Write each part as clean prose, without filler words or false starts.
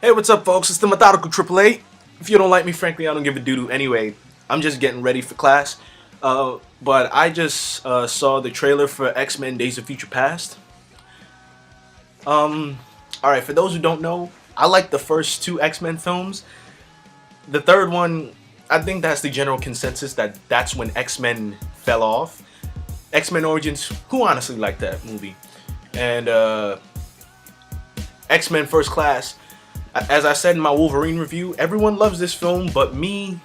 Hey, what's up, folks? It's the Methodical AAA. If you don't like me, frankly, I don't give a doo-doo anyway. I'm just getting ready for class. But I just saw the trailer for X-Men Days of Future Past. Alright, for those who don't know, I like the first two X-Men films. The third one, I think that's the general consensus that that's when X-Men fell off. X-Men Origins, who honestly liked that movie? And X-Men First Class, as I said in my Wolverine review, everyone loves this film, but me,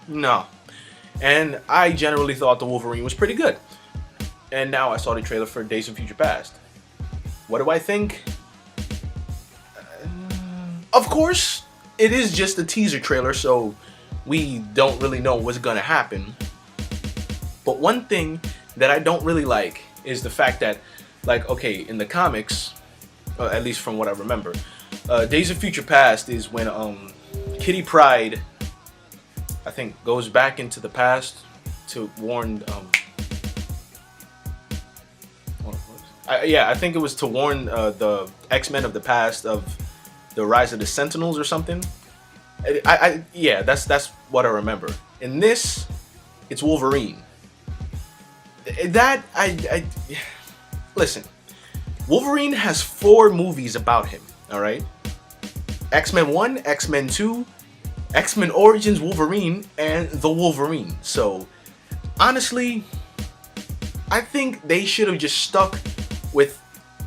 no. And I generally thought the Wolverine was pretty good. And now I saw the trailer for Days of Future Past. What do I think? Of course, it is just a teaser trailer, so we don't really know what's gonna happen. But one thing that I don't really like is the fact that, like, okay, in the comics, at least from what I remember, Days of Future Past is when Kitty Pryde, I think, goes back into the past to warn I think it was to warn the X-Men of the past of the rise of the Sentinels or something. Yeah, that's what I remember. In this, it's Wolverine. Listen, Wolverine has 4 movies about him, alright? X-Men 1, X-Men 2, X-Men Origins Wolverine, and The Wolverine. So, honestly, I think they should have just stuck with,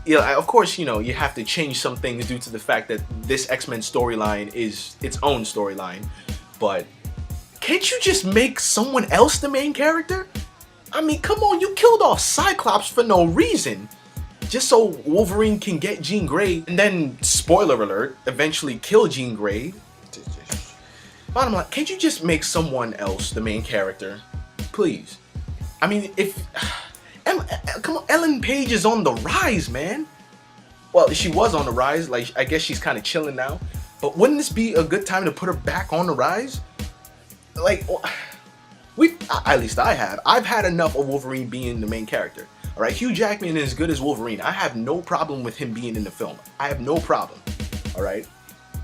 of course, you have to change some things due to the fact that this X-Men storyline is its own storyline, but can't you just make someone else the main character? I mean, come on, you killed off Cyclops for no reason, just so Wolverine can get Jean Grey, and then, spoiler alert, eventually kill Jean Grey. Bottom line, can't you just make someone else the main character? Please. I mean, come on, Ellen Page is on the rise, man. Well, she was on the rise, like, I guess she's kind of chilling now. But wouldn't this be a good time to put her back on the rise? Like, at least I've had enough of Wolverine being the main character. Alright, Hugh Jackman is as good as Wolverine. I have no problem with him being in the film. I have no problem. Alright?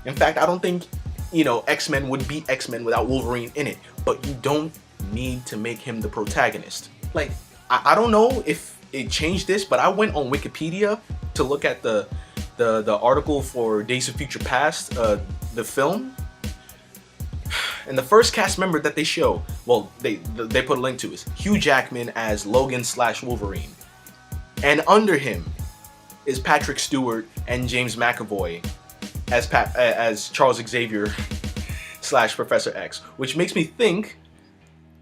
In fact, I don't think, X-Men would be X-Men without Wolverine in it. But you don't need to make him the protagonist. Like, I don't know if it changed this, but I went on Wikipedia to look at the article for Days of Future Past, the film. And the first cast member that they show, well, they put a link to, is Hugh Jackman as Logan/Wolverine. And under him is Patrick Stewart and James McAvoy as Charles Xavier/Professor X, which makes me think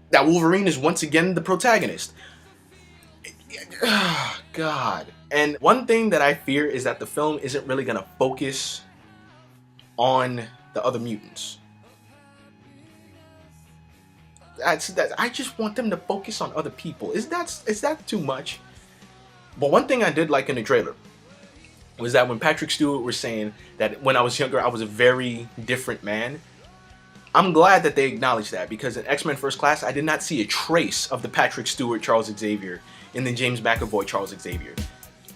that Wolverine is once again the protagonist. God. And one thing that I fear is that the film isn't really gonna focus on the other mutants. I just want them to focus on other people. Is that too much? But one thing I did like in the trailer was that when Patrick Stewart was saying that when I was younger I was a very different man, I'm glad that they acknowledged that, because in X-Men First Class I did not see a trace of the Patrick Stewart Charles Xavier in the James McAvoy Charles Xavier.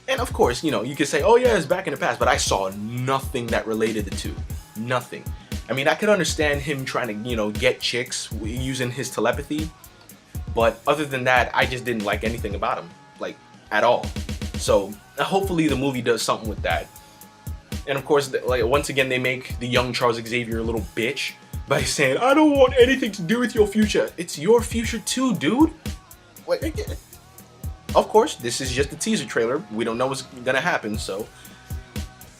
And of course, you could say, oh yeah, it's back in the past, but I saw nothing that related the two. Nothing. I mean, I could understand him trying to, get chicks using his telepathy, but other than that, I just didn't like anything about him, like, at all. So, hopefully the movie does something with that. And of course, like, once again, they make the young Charles Xavier a little bitch by saying, I don't want anything to do with your future. It's your future too, dude. Of course, this is just a teaser trailer. We don't know what's gonna happen, so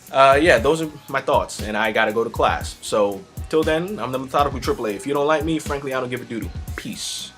yeah, those are my thoughts, and I gotta go to class. So, till then, I'm the Methodical AAA. If you don't like me, frankly, I don't give a doo-doo. Peace.